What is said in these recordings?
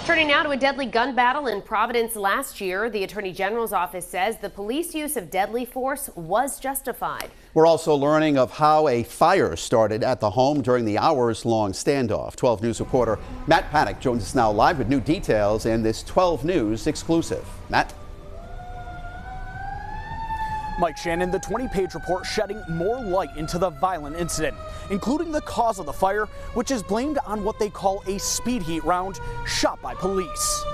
Turning now to a deadly gun battle in Providence last year. The Attorney General's office says the police use of deadly force was justified. We're also learning of how a fire started at the home during the hours-long standoff. 12 News reporter Matt Paddock joins us now live with new details in this 12 News exclusive. Matt? Mike Shannon, the 20-page report shedding more light into the violent incident, including the cause of the fire, which is blamed on what they call a speed heat round shot by police.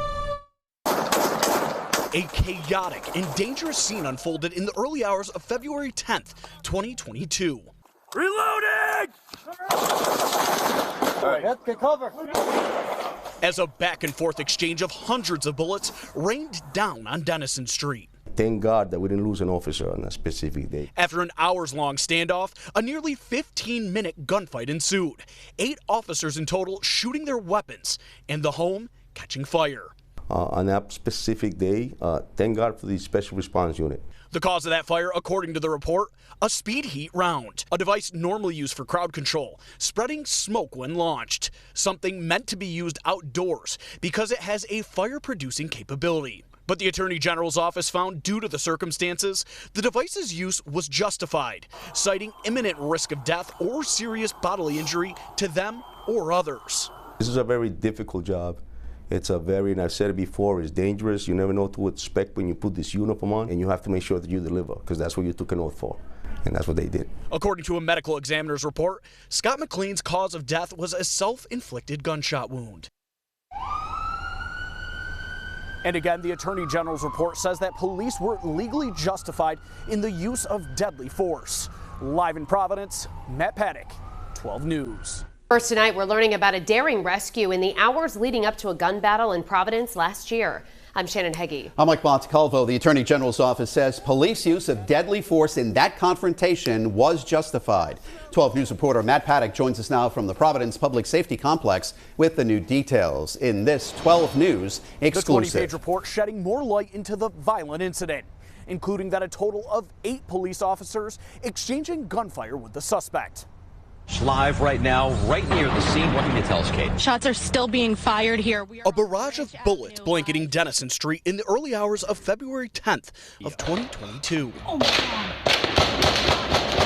A chaotic and dangerous scene unfolded in the early hours of February 10th, 2022. Reloading! All right, get cover. As a back-and-forth exchange of hundreds of bullets rained down on Denison Street. Thank God that we didn't lose an officer on a specific day. After an hours-long standoff, a nearly 15-minute gunfight ensued. 8 officers in total shooting their weapons, and the home catching fire. On that specific day, thank God for the special response unit. The cause of that fire, according to the report, a speed heat round, a device normally used for crowd control, spreading smoke when launched, something meant to be used outdoors because it has a fire-producing capability. But the Attorney General's office found, due to the circumstances, the device's use was justified, citing imminent risk of death or serious bodily injury to them or others. This is a very difficult job. It's and I've said it before, it's dangerous. You never know what to expect when you put this uniform on, and you have to make sure that you deliver, because that's what you took an oath for. And that's what they did. According to a medical examiner's report, Scott McLean's cause of death was a self-inflicted gunshot wound. And again, the Attorney General's report says that police were legally justified in the use of deadly force. Live in Providence, Matt Paddock, 12 News. First tonight, we're learning about a daring rescue in the hours leading up to a gun battle in Providence last year. I'm Shannon Heggie. I'm Mike Montecalvo. The Attorney General's office says police use of deadly force in that confrontation was justified. 12 News reporter Matt Paddock joins us now from the Providence Public Safety Complex with the new details in this 12 News exclusive. The 20-page report shedding more light into the violent incident, including that a total of 8 police officers exchanging gunfire with the suspect. Live right now, right near the scene. What can you tell us, Kate? Shots are still being fired here. A barrage of bullets blanketing Denison Street in the early hours of February 10th of 2022. Oh my God.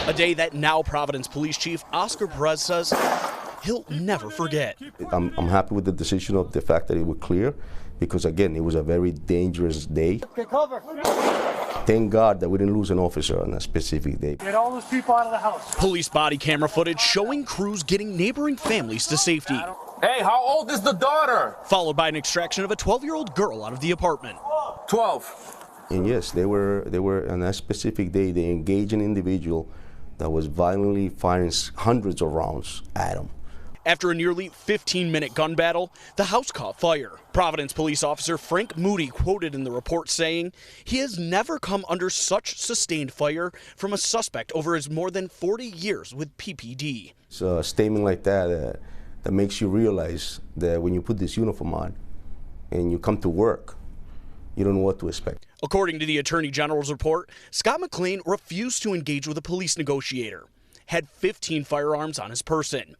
A day that now Providence Police Chief Oscar Perez says he'll never forget. I'm happy with the decision of the fact that it was clear, because again, it was a very dangerous day. Get cover. Thank God that we didn't lose an officer on a specific day. Get all those people out of the house. Police body camera footage showing crews getting neighboring families to safety. Hey, how old is the daughter? Followed by an extraction of a 12-year-old girl out of the apartment. 12. And yes, they were on that specific day, they engaged an individual that was violently firing hundreds of rounds at them. After a nearly 15-minute gun battle, the house caught fire. Providence police officer Frank Moody quoted in the report saying he has never come under such sustained fire from a suspect over his more than 40 years with PPD. It's a statement like that that makes you realize that when you put this uniform on and you come to work, you don't know what to expect. According to the Attorney General's report, Scott McLean refused to engage with a police negotiator, had 15 firearms on his person,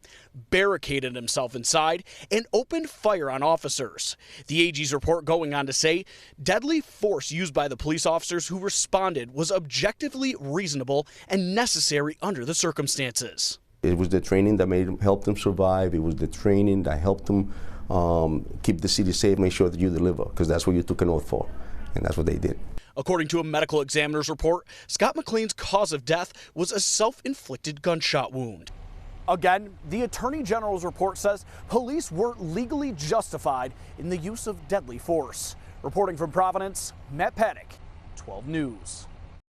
barricaded himself inside, and opened fire on officers. The AG's report going on to say deadly force used by the police officers who responded was objectively reasonable and necessary under the circumstances. It was the training that helped them survive. It was the training that helped them keep the city safe, make sure that you deliver, because that's what you took an oath for, and that's what they did. According to a medical examiner's report, Scott McLean's cause of death was a self-inflicted gunshot wound. Again, the Attorney General's report says police were legally justified in the use of deadly force. Reporting from Providence, Matt Paddock, 12 News.